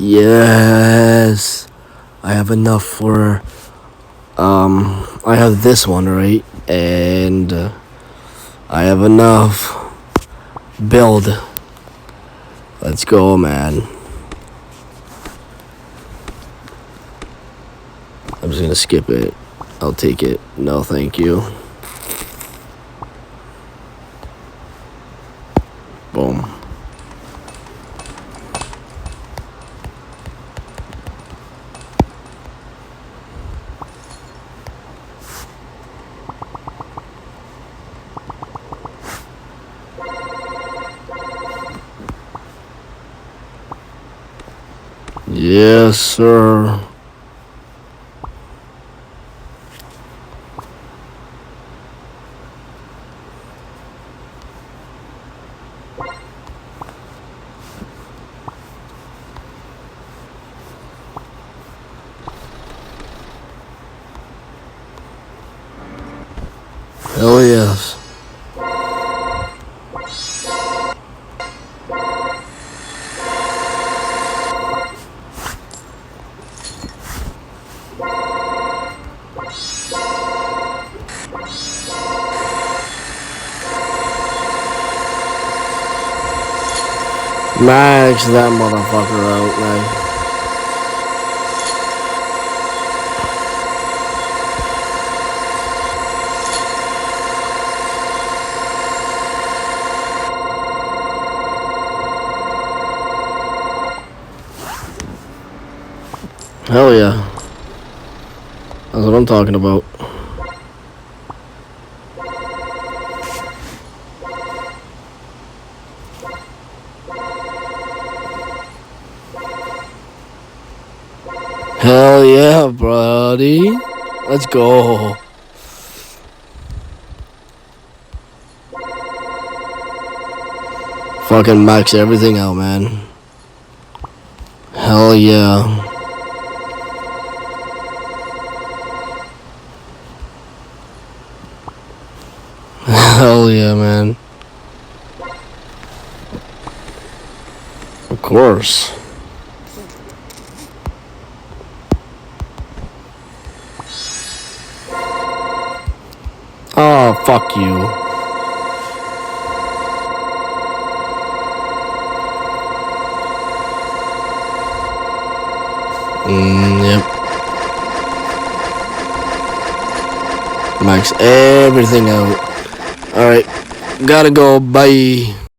Yes, I have enough for I have this one, right? And I have enough build. Let's go, man. I'm just gonna skip it. I'll take it. No, thank you. Boom. Yes, sir. Hell yes. Max that motherfucker out, man. Hell yeah. That's what I'm talking about. Hell yeah, buddy. Let's go. Fucking max everything out, man. Hell yeah. Hell yeah, man. Of course. Oh, fuck you. Yep. Max everything out. Alright. Gotta go. Bye.